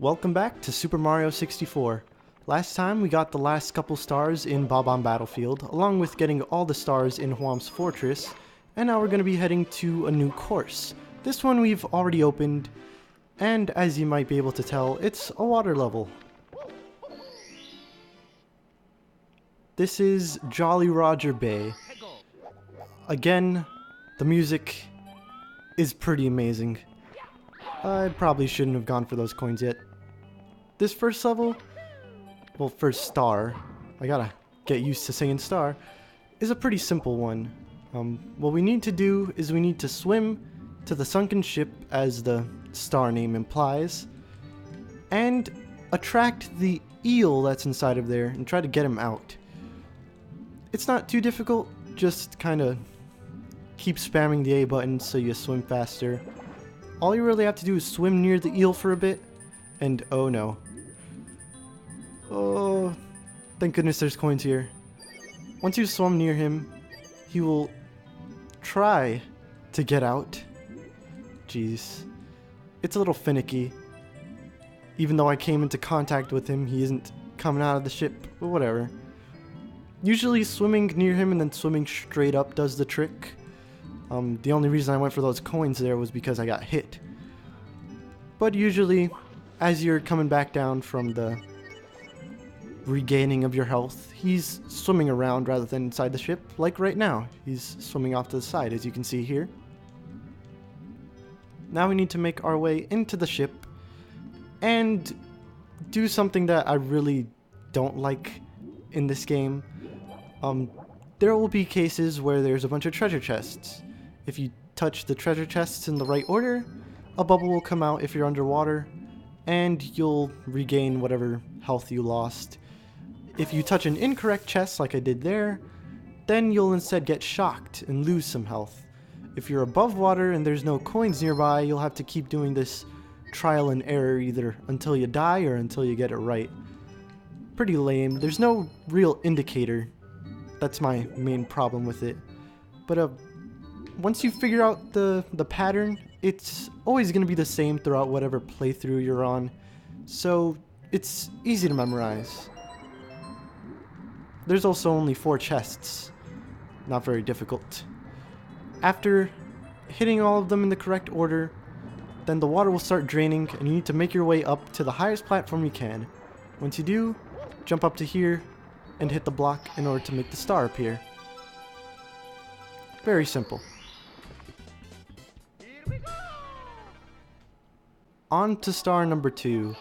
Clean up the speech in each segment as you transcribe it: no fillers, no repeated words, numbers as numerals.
Welcome back to Super Mario 64. Last time we got the last couple stars in Bob-omb Battlefield, along with getting all the stars in Whomp's Fortress, and now we're going to be heading to a new course. This one we've already opened, and as you might be able to tell, it's a water level. This is Jolly Roger Bay. Again, the music is pretty amazing. I probably shouldn't have gone for those coins yet. This first level, well, first star, I gotta get used to saying star, is a pretty simple one. What we need to do is we need to swim to the sunken ship, as the star name implies, and attract the eel that's inside of there and try to get him out. It's not too difficult, just kinda keep spamming the A button so you swim faster. All you really have to do is swim near the eel for a bit, and oh no. Oh, thank goodness there's coins here. Once you swim near him, he will try to get out. Jeez. It's a little finicky. Even though I came into contact with him, he isn't coming out of the ship, but whatever. Usually swimming near him and then swimming straight up does the trick. The only reason I went for those coins there was because I got hit. But usually, as you're coming back down from the regaining of your health, he's swimming around rather than inside the ship, like right now. He's swimming off to the side, as you can see here. Now we need to make our way into the ship and do something that I really don't like in this game. There will be cases where there's a bunch of treasure chests. If you touch the treasure chests in the right order, a bubble will come out if you're underwater, and you'll regain whatever health you lost. If you touch an incorrect chest like I did there, then you'll instead get shocked and lose some health. If you're above water and there's no coins nearby, you'll have to keep doing this trial and error either until you die or until you get it right. Pretty lame. There's no real indicator. That's my main problem with it. But once you figure out the pattern, it's always going to be the same throughout whatever playthrough you're on. So it's easy to memorize. There's also only 4 chests. Not very difficult. After hitting all of them in the correct order, then the water will start draining and you need to make your way up to the highest platform you can. Once you do, jump up to here and hit the block in order to make the star appear. Very simple. On to star number 2.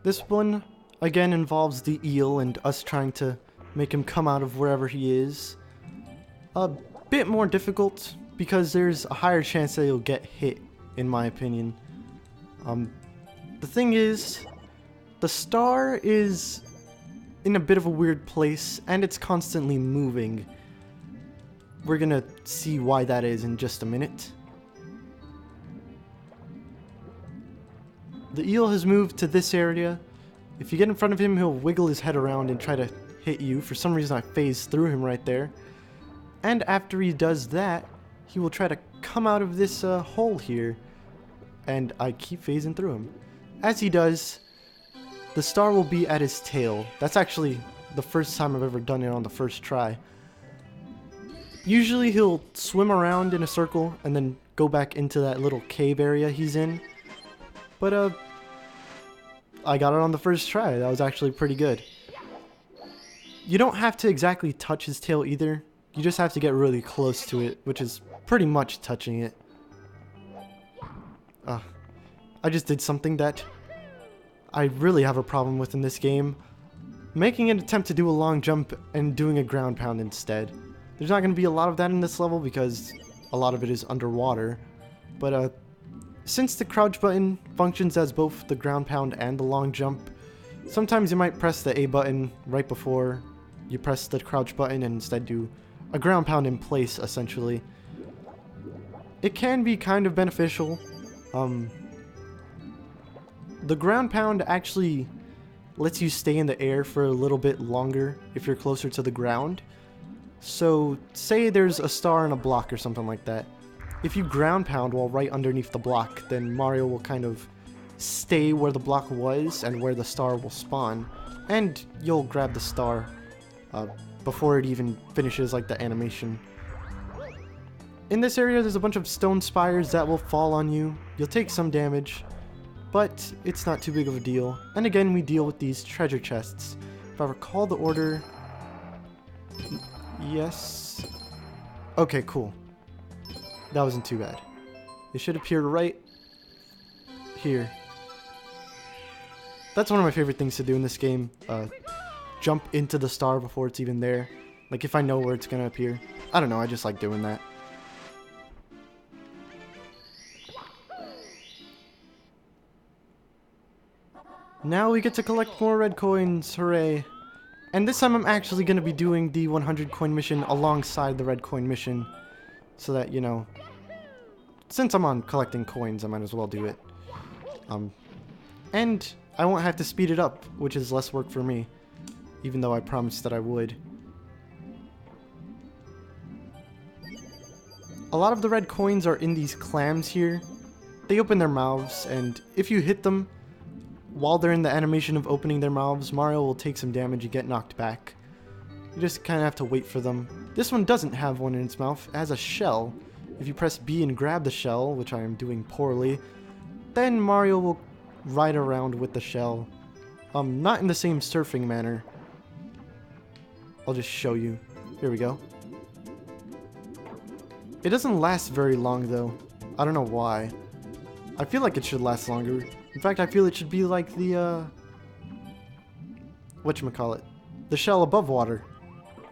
This one again involves the eel and us trying to make him come out of wherever he is. A bit more difficult because there's a higher chance that you'll get hit, in my opinion. The thing is, the star is in a bit of a weird place and it's constantly moving. We're gonna see why that is in just a minute. The eel has moved to this area. If you get in front of him, he'll wiggle his head around and try to hit you. For some reason I phased through him right there. And after he does that, he will try to come out of this hole here. And I keep phasing through him. As he does, the star will be at his tail. That's actually the first time I've ever done it on the first try. Usually he'll swim around in a circle and then go back into that little cave area he's in. But I got it on the first try. That was actually pretty good. You don't have to exactly touch his tail either. You just have to get really close to it, which is pretty much touching it. I just did something that I really have a problem with in this game. Making an attempt to do a long jump and doing a ground pound instead. There's not going to be a lot of that in this level because a lot of it is underwater. But since the crouch button functions as both the ground pound and the long jump, sometimes you might press the A button right before you press the crouch button and instead do a ground pound in place, essentially. It can be kind of beneficial. The ground pound actually lets you stay in the air for a little bit longer if you're closer to the ground. So, say there's a star and a block or something like that. If you ground pound while right underneath the block, then Mario will kind of stay where the block was and where the star will spawn, and you'll grab the star before it even finishes like the animation. In this area, there's a bunch of stone spires that will fall on you. You'll take some damage, but it's not too big of a deal. And again, we deal with these treasure chests. If I recall the order... Yes. Okay, cool. That wasn't too bad. It should appear right here. That's one of my favorite things to do in this game. Jump into the star before it's even there. Like if I know where it's gonna appear. I don't know, I just like doing that. Now we get to collect more red coins, hooray. And this time I'm actually going to be doing the 100 coin mission alongside the red coin mission. So that, you know, since I'm on collecting coins, I might as well do it. And I won't have to speed it up, which is less work for me. Even though I promised that I would. A lot of the red coins are in these clams here. They open their mouths, and if you hit them, while they're in the animation of opening their mouths, Mario will take some damage and get knocked back. You just kind of have to wait for them. This one doesn't have one in its mouth. It has a shell. If you press B and grab the shell, which I am doing poorly, then Mario will ride around with the shell. Not in the same surfing manner. I'll just show you. Here we go. It doesn't last very long though. I don't know why. I feel like it should last longer. In fact, I feel it should be like the, whatchamacallit, the shell above water.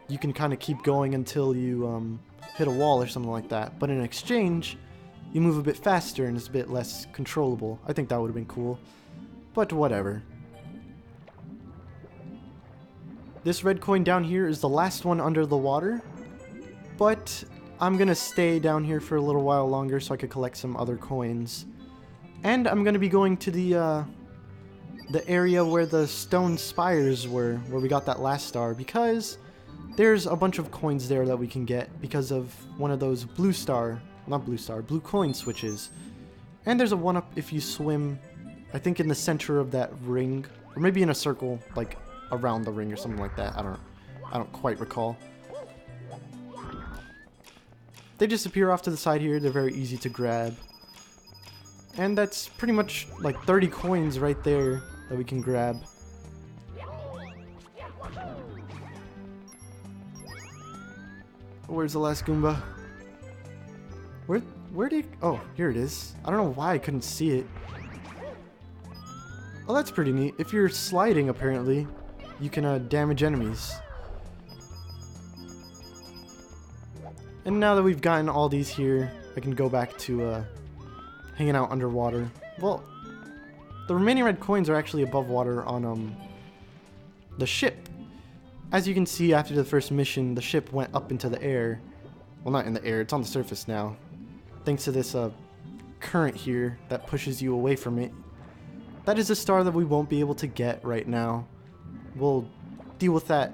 You can kind of keep going until you, hit a wall or something like that. But in exchange, you move a bit faster and it's a bit less controllable. I think that would have been cool. But whatever. This red coin down here is the last one under the water. But I'm gonna stay down here for a little while longer so I could collect some other coins. And I'm going to be going to the area where the stone spires were, where we got that last star, because there's a bunch of coins there that we can get because of one of those blue coin switches. And there's a one-up if you swim, I think in the center of that ring, or maybe in a circle, like around the ring or something like that. I don't quite recall. They just appear off to the side here. They're very easy to grab. And that's pretty much like 30 coins right there that we can grab. Where's the last Goomba? Where did... Oh, here it is. I don't know why I couldn't see it. Oh, that's pretty neat. If you're sliding, apparently, you can damage enemies. And now that we've gotten all these here, I can go back to hanging out underwater. Well, the remaining red coins are actually above water on the ship. As you can see, after the first mission, the ship went up into the air. Well, not in the air, it's on the surface now. Thanks to this current here that pushes you away from it. That is a star that we won't be able to get right now. We'll deal with that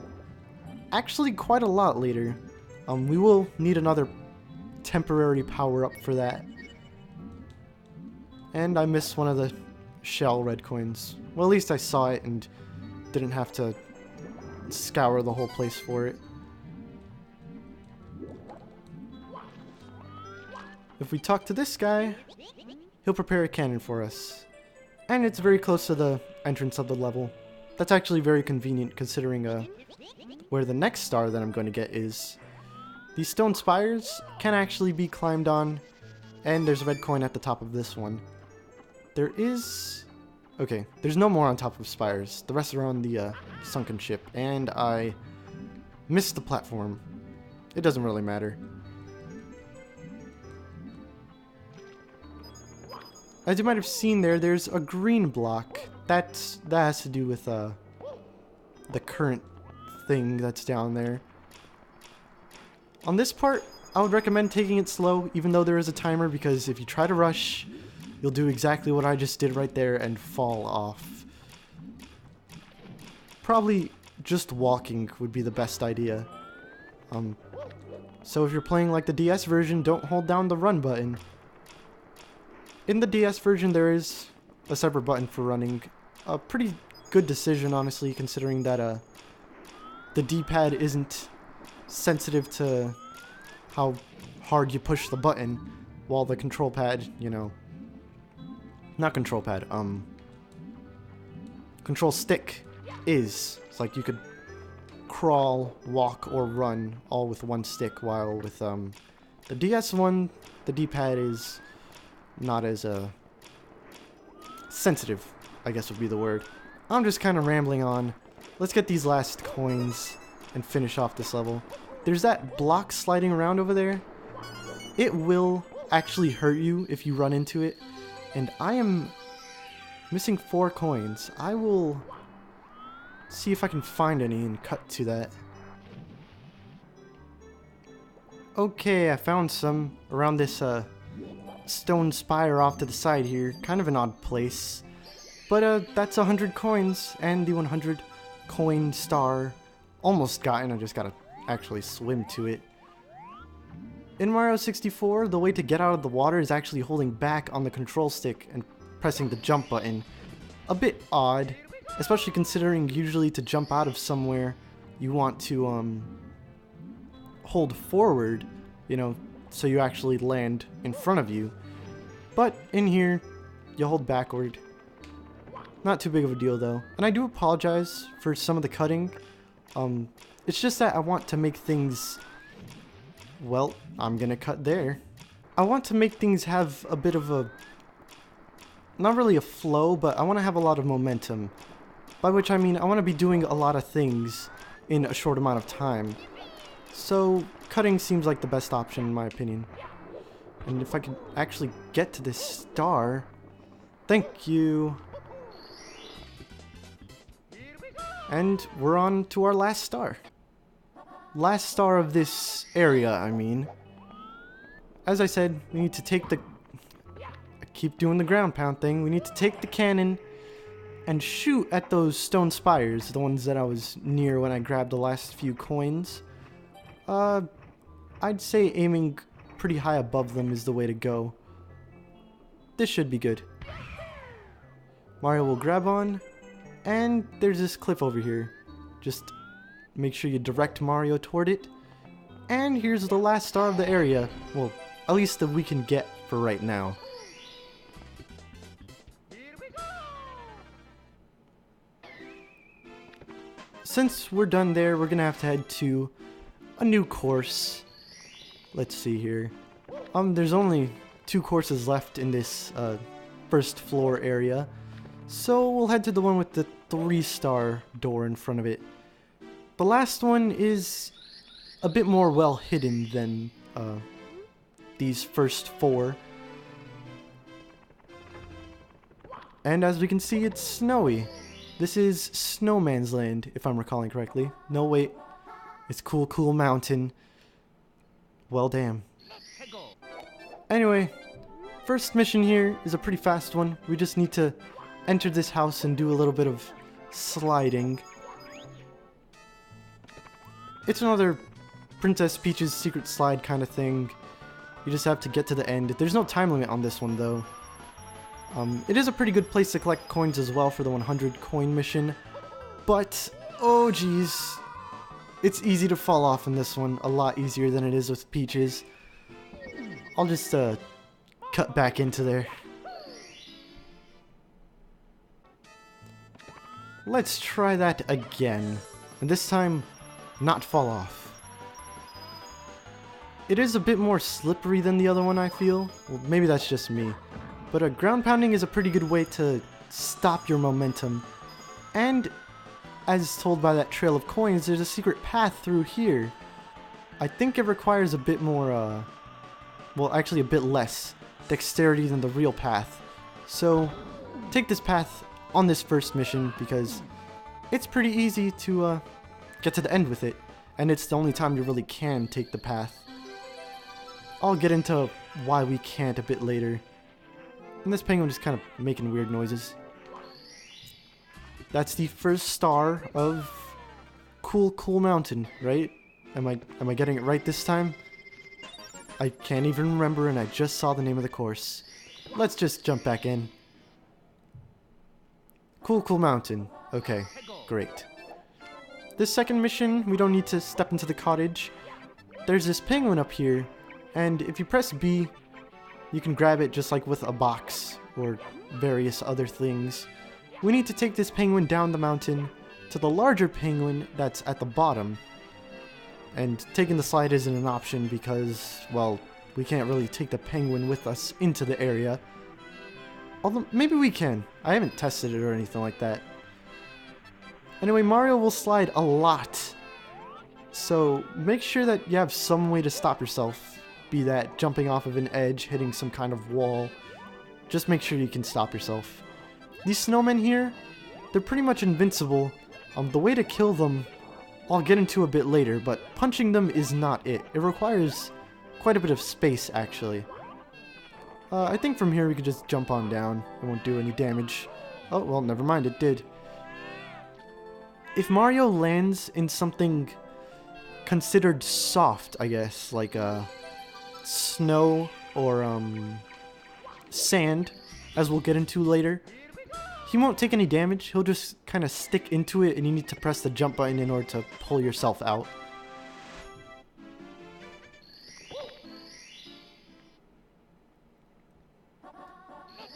actually quite a lot later. We will need another temporary power-up for that. And I missed one of the shell red coins. Well, at least I saw it and didn't have to scour the whole place for it. If we talk to this guy, he'll prepare a cannon for us. And it's very close to the entrance of the level. That's actually very convenient considering where the next star that I'm going to get is. These stone spires can actually be climbed on, and there's a red coin at the top of this one. There is... Okay, there's no more on top of spires. The rest are on the sunken ship, and I missed the platform. It doesn't really matter. As you might have seen there, there's a green block. That has to do with the current thing that's down there. On this part, I would recommend taking it slow, even though there is a timer, because if you try to rush, you'll do exactly what I just did right there and fall off. Probably just walking would be the best idea. So if you're playing like the DS version, don't hold down the run button. In the DS version, there is a separate button for running. A pretty good decision, honestly, considering that the D-pad isn't sensitive to how hard you push the button, while the control pad, you know, not control pad, control stick is. It's like you could crawl, walk, or run all with one stick, while with the DS one, the D-pad is not as sensitive, I guess would be the word. I'm just kind of rambling on. Let's get these last coins and finish off this level. There's that block sliding around over there. It will actually hurt you if you run into it. And I am missing 4 coins. I will see if I can find any and cut to that. Okay, I found some around this stone spire off to the side here. Kind of an odd place. But that's 100 coins and the 100 coin star almost gotten. I just gotta actually swim to it. In Mario 64, the way to get out of the water is actually holding back on the control stick and pressing the jump button. A bit odd, especially considering usually to jump out of somewhere you want to hold forward, you know, so you actually land in front of you. But in here, you hold backward. Not too big of a deal though. And I do apologize for some of the cutting. It's just that I want to make things... Well, I'm gonna cut there. I want to make things have a bit of a... Not really a flow, but I want to have a lot of momentum. By which I mean I want to be doing a lot of things in a short amount of time. So, cutting seems like the best option in my opinion. And if I could actually get to this star... Thank you! And we're on to our last star. Last star of this area, I mean. As I said, we need to take the... I keep doing the ground pound thing. We need to take the cannon and shoot at those stone spires, the ones that I was near when I grabbed the last few coins. I'd say aiming pretty high above them is the way to go. This should be good. Mario will grab on, and there's this cliff over here. Just make sure you direct Mario toward it. And here's the last star of the area. Well, at least that we can get for right now. Since we're done there, we're gonna have to head to a new course. Let's see here. There's only 2 courses left in this first floor area. So we'll head to the one with the 3-star door in front of it. The last one is a bit more well hidden than these first 4. And as we can see, it's snowy. This is Snowman's Land, if I'm recalling correctly. No, wait. It's Cool Cool Mountain. Well, damn. Anyway, first mission here is a pretty fast one. We just need to enter this house and do a little bit of sliding. It's another Princess Peach's secret slide kind of thing. You just have to get to the end. There's no time limit on this one, though. It is a pretty good place to collect coins as well for the 100 coin mission. But, oh geez, it's easy to fall off in this one. A lot easier than it is with Peach's. I'll just cut back into there. Let's try that again. And this time, not fall off. It is a bit more slippery than the other one, I feel. Well, maybe that's just me. But ground pounding is a pretty good way to stop your momentum. And, as told by that trail of coins, there's a secret path through here. I think it requires a bit more, well, actually a bit less dexterity than the real path. So, take this path on this first mission, because it's pretty easy to get to the end with it. And it's the only time you really can take the path. I'll get into why we can't a bit later. And this penguin is kind of making weird noises. That's the first star of Cool Cool Mountain, right? Am I getting it right this time? I can't even remember, and I just saw the name of the course. Let's just jump back in. Cool mountain. Okay, great. This second mission, we don't need to step into the cottage. There's this penguin up here, and if you press B, you can grab it just like with a box or various other things. We need to take this penguin down the mountain to the larger penguin that's at the bottom. And taking the slide isn't an option because, well, we can't really take the penguin with us into the area. Although, maybe we can. I haven't tested it or anything like that. Anyway, Mario will slide a lot. So, make sure that you have some way to stop yourself. Be that jumping off of an edge, hitting some kind of wall. Just make sure you can stop yourself. These snowmen here, they're pretty much invincible. The way to kill them, I'll get into a bit later, but punching them is not it. It requires quite a bit of space, actually. I think from here we could just jump on down. It won't do any damage. Oh, well, never mind, it did. If Mario lands in something considered soft, I guess, like snow or sand, as we'll get into later, he won't take any damage. He'll just kind of stick into it, and you need to press the jump button in order to pull yourself out.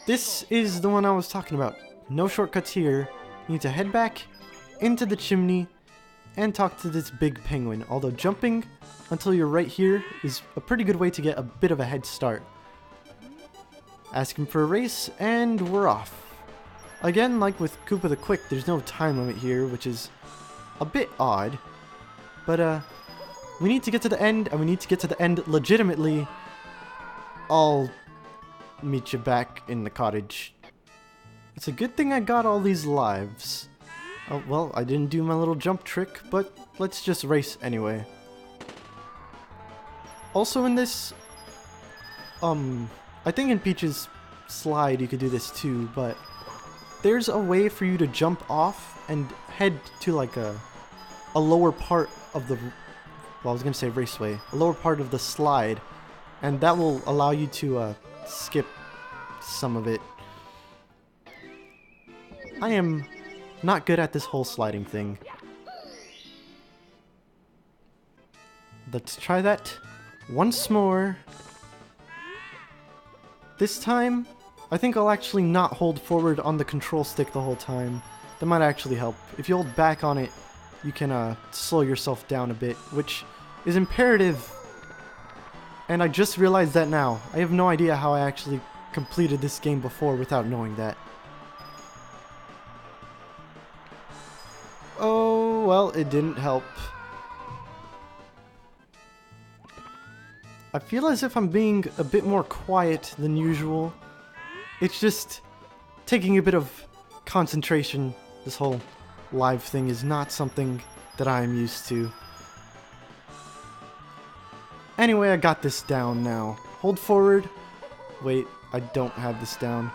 This is the one I was talking about. No shortcuts here. You need to head back into the chimney and talk to this big penguin. Although jumping until you're right here is a pretty good way to get a bit of a head start. Ask him for a race, and we're off. Again, like with Koopa the Quick, there's no time limit here, which is a bit odd. But, we need to get to the end, and we need to get to the end legitimately. I'll meet you back in the cottage. It's a good thing I got all these lives. Oh, well, I didn't do my little jump trick, but let's just race anyway. Also in this, I think in Peach's slide you could do this too, but there's a way for you to jump off and head to like a lower part of the, well, I was gonna say raceway, a lower part of the slide, and that will allow you to skip some of it. I am not good at this whole sliding thing. Let's try that once more. This time, I think I'll actually not hold forward on the control stick the whole time. That might actually help. If you hold back on it, you can slow yourself down a bit, which is imperative. And I just realized that now. I have no idea how I actually completed this game before without knowing that. Oh, well, it didn't help. I feel as if I'm being a bit more quiet than usual. It's just taking a bit of concentration. This whole live thing is not something that I am used to. Anyway, I got this down now. Hold forward. Wait, I don't have this down.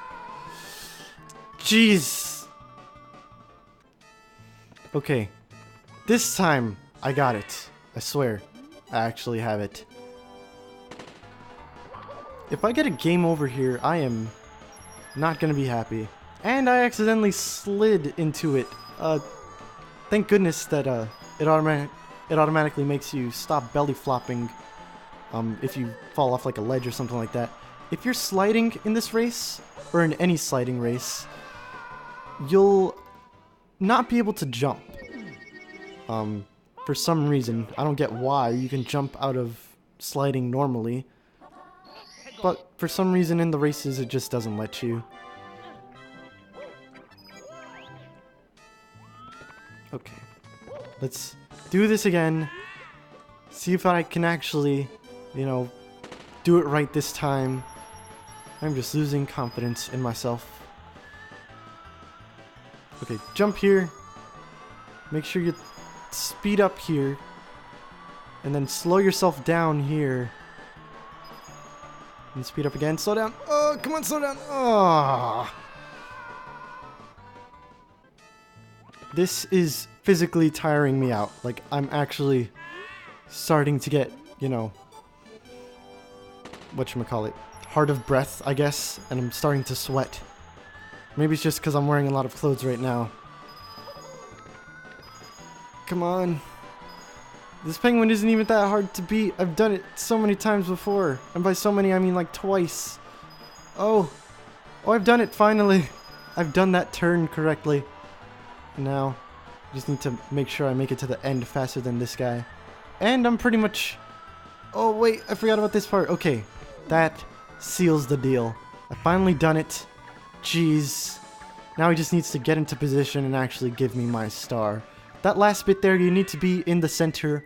Jeez. Okay. This time, I got it. I swear. I actually have it. If I get a game over here, I am not gonna be happy. And I accidentally slid into it. Thank goodness that it automatically makes you stop belly flopping if you fall off like a ledge or something like that. If you're sliding in this race, or in any sliding race, you'll not be able to jump. For some reason, I don't get why. You can jump out of sliding normally, but for some reason in the races it just doesn't let you. Okay, let's do this again. See if I can actually, you know, do it right this time. I'm just losing confidence in myself. Okay, jump here. Make sure you speed up here. And then slow yourself down here. And speed up again. Slow down. Oh, come on, slow down. Oh. This is physically tiring me out. Like, I'm actually starting to get, you know, whatchamacallit, hard of breath, I guess. And I'm starting to sweat. Maybe it's just because I'm wearing a lot of clothes right now. Come on. This penguin isn't even that hard to beat. I've done it so many times before. And by so many, I mean like twice. Oh. Oh, I've done it finally. I've done that turn correctly. Now, I just need to make sure I make it to the end faster than this guy. And I'm pretty much... Oh, wait. I forgot about this part. Okay. That seals the deal. I've finally done it. Jeez. Now he just needs to get into position and actually give me my star. That last bit there, you need to be in the center,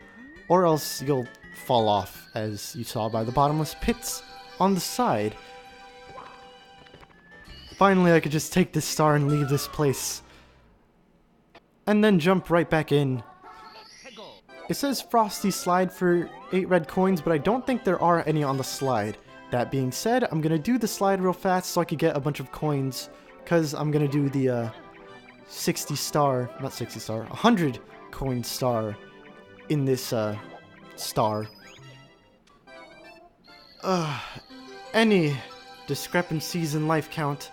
or else you'll fall off, as you saw by the bottomless pits on the side. Finally, I could just take this star and leave this place. And then jump right back in. It says Frosty Slide for 8 red coins, but I don't think there are any on the slide. That being said, I'm gonna do the slide real fast so I could get a bunch of coins, because I'm gonna do the 100 coin star in this star. Any discrepancies in life count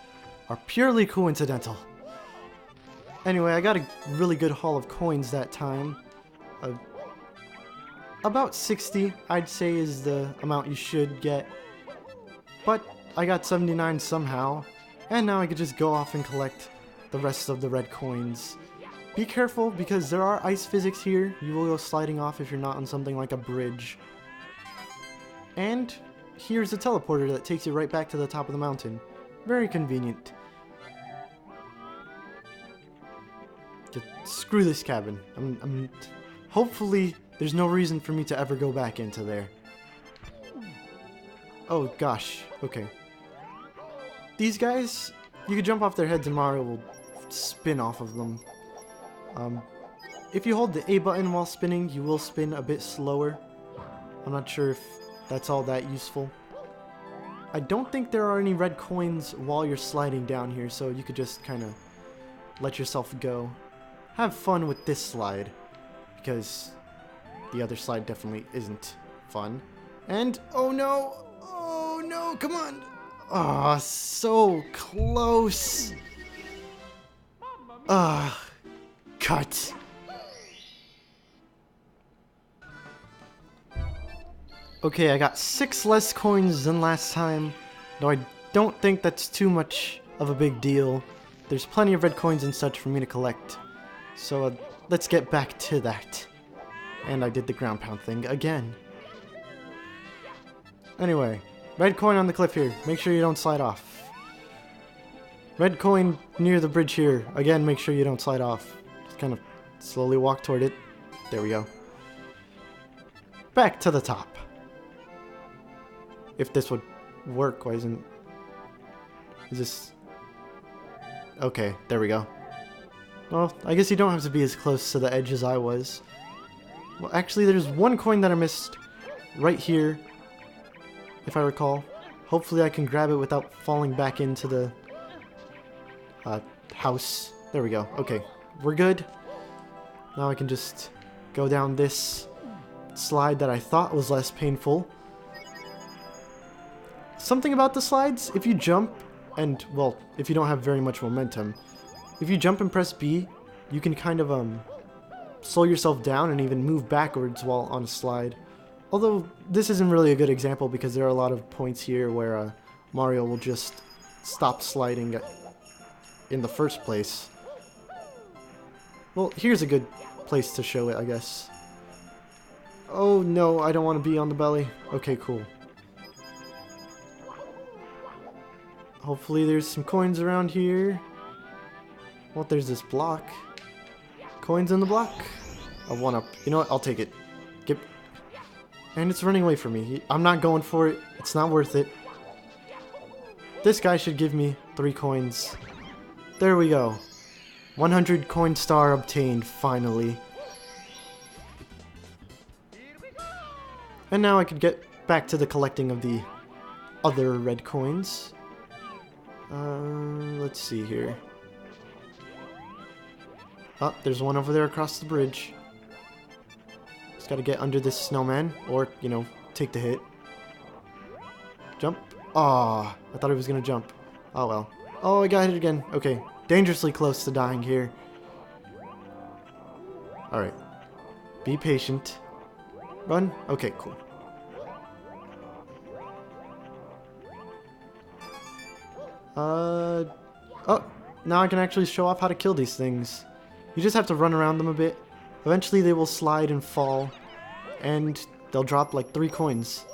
are purely coincidental. Anyway, I got a really good haul of coins that time. About 60, I'd say, is the amount you should get. But I got 79 somehow, and now I could just go off and collect the rest of the red coins. Be careful, because there are ice physics here. You will go sliding off if you're not on something like a bridge. And here's a teleporter that takes you right back to the top of the mountain. Very convenient. Just screw this cabin. Hopefully there's no reason for me to ever go back into there. Oh gosh, okay. These guys, you could jump off their heads and Mario will spin off of them. If you hold the A button while spinning, you will spin a bit slower. I'm not sure if that's all that useful. I don't think there are any red coins while you're sliding down here, so you could just kind of let yourself go. Have fun with this slide, because the other slide definitely isn't fun. And, oh no! Oh no, come on! Ah, so close! Cut. Okay, I got 6 less coins than last time, though I don't think that's too much of a big deal. There's plenty of red coins and such for me to collect. So let's get back to that. And I did the ground pound thing again. Anyway, red coin on the cliff here. Make sure you don't slide off. Red coin near the bridge here. Again, make sure you don't slide off. Just kind of slowly walk toward it. There we go. Back to the top. If this would work, why isn't... Is this... Okay, there we go. Well, I guess you don't have to be as close to the edge as I was. Well, actually, there's one coin that I missed right here, if I recall. Hopefully I can grab it without falling back into the house. There we go. Okay, we're good. Now I can just go down this slide that I thought was less painful. Something about the slides, if you jump, and, well, if you don't have very much momentum, if you jump and press B, you can kind of, slow yourself down and even move backwards while on a slide. Although, this isn't really a good example because there are a lot of points here where, Mario will just stop sliding in the first place. Well, here's a good place to show it, I guess. Oh no, I don't want to be on the belly. Okay, cool. Hopefully there's some coins around here. Well, there's this block. Coins in the block. A 1-up. You know what? I'll take it. And it's running away from me. I'm not going for it. It's not worth it. This guy should give me 3 coins. There we go. 100 coin star obtained, finally. And now I could get back to the collecting of the other red coins. Let's see here. Oh, there's one over there across the bridge. Just gotta get under this snowman, or, you know, take the hit. Jump. Ah, I thought he was gonna jump. Oh well. Oh, I got hit again. Okay, dangerously close to dying here. Alright. Be patient. Run? Okay, cool. Oh, now I can actually show off how to kill these things. You just have to run around them a bit. Eventually they will slide and fall, and they'll drop like 3 coins.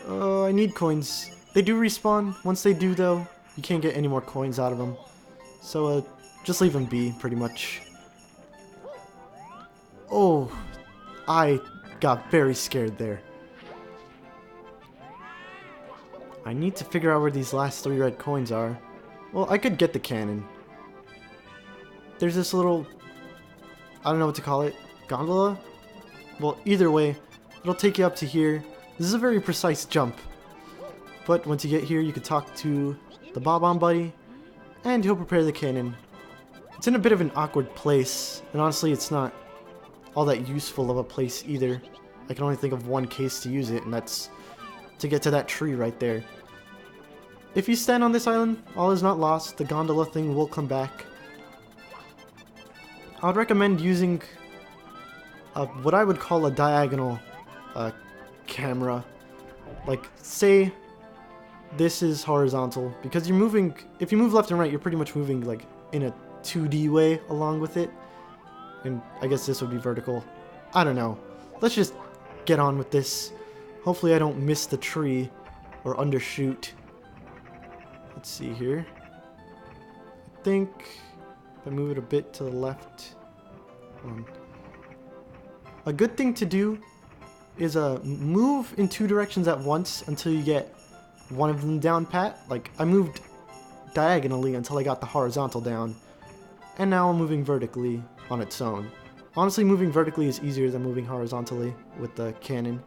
Oh, I need coins. They do respawn. Once they do, though, you can't get any more coins out of them. So, just leave them be, pretty much. Oh, I got very scared there. I need to figure out where these last 3 red coins are. Well, I could get the cannon. There's this little... I don't know what to call it. Gondola? Well, either way, it'll take you up to here. This is a very precise jump. But once you get here, you can talk to the Bob-omb buddy, and he'll prepare the cannon. It's in a bit of an awkward place, and honestly, it's not all that useful of a place either. I can only think of one case to use it, and that's to get to that tree right there. If you stand on this island, all is not lost. The gondola thing will come back. I would recommend using what I would call a diagonal camera. Like, say this is horizontal, because you're moving, if you move left and right, you're pretty much moving like in a 2D way along with it. And I guess this would be vertical. I don't know. Let's just get on with this. Hopefully I don't miss the tree or undershoot. Let's see here. I think if I move it a bit to the left. A good thing to do is move in 2 directions at once until you get one of them down pat. Like, I moved diagonally until I got the horizontal down, and now I'm moving vertically on its own. Honestly, moving vertically is easier than moving horizontally with the cannon.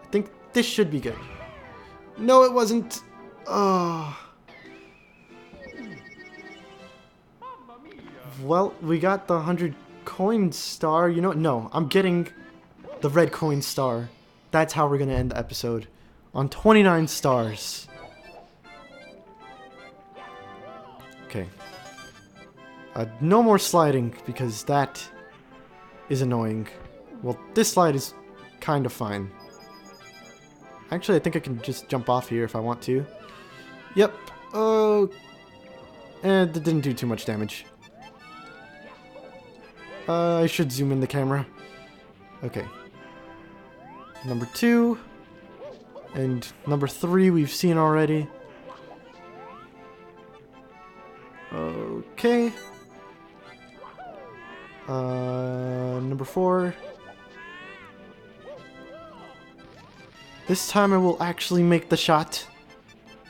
I think this should be good. No, it wasn't. Oh. Well, we got the 100 coin star. You know, no, I'm getting the red coin star. That's how we're gonna end the episode. On 29 stars. Okay. No more sliding, because that is annoying. Well, this slide is kind of fine. Actually, I think I can just jump off here if I want to. Yep. Oh. And that didn't do too much damage. I should zoom in the camera. Okay. Number 2. And number 3 we've seen already. Okay. Number 4. This time I will actually make the shot.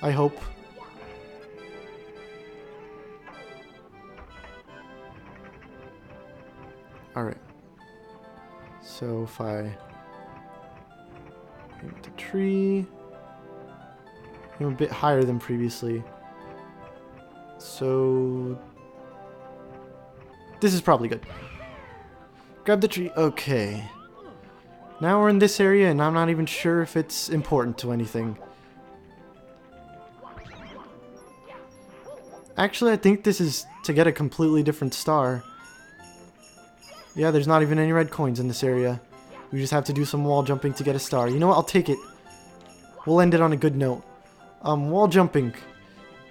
I hope. Alright. So if I aim at the tree, I'm a bit higher than previously. So this is probably good. Grab the tree. Okay. Now we're in this area and I'm not even sure if it's important to anything. Actually, I think this is to get a completely different star. Yeah, there's not even any red coins in this area. We just have to do some wall jumping to get a star. You know what? I'll take it. We'll end it on a good note. Wall jumping.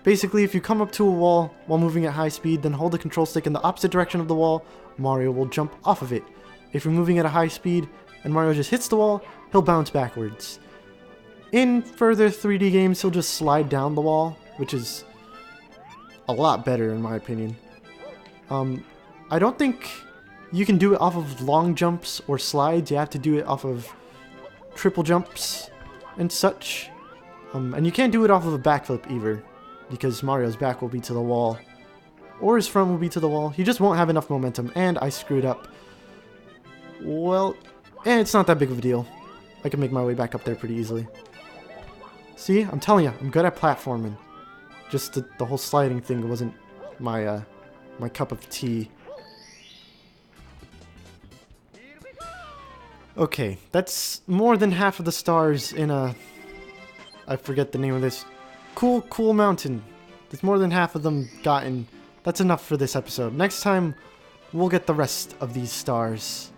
Basically, if you come up to a wall while moving at high speed, then hold the control stick in the opposite direction of the wall, Mario will jump off of it. If you're moving at a high speed and Mario just hits the wall, he'll bounce backwards. In further 3D games, he'll just slide down the wall, which is a lot better in my opinion. I don't think you can do it off of long jumps or slides. You have to do it off of triple jumps and such. And you can't do it off of a backflip either, because Mario's back will be to the wall, or his front will be to the wall. He just won't have enough momentum, and I screwed up. Well, it's not that big of a deal. I can make my way back up there pretty easily. See, I'm telling you, I'm good at platforming. Just the whole sliding thing wasn't my my cup of tea. Okay, that's more than half of the stars in a... I forget the name of this. Cool mountain. There's more than half of them gotten. That's enough for this episode. Next time, we'll get the rest of these stars.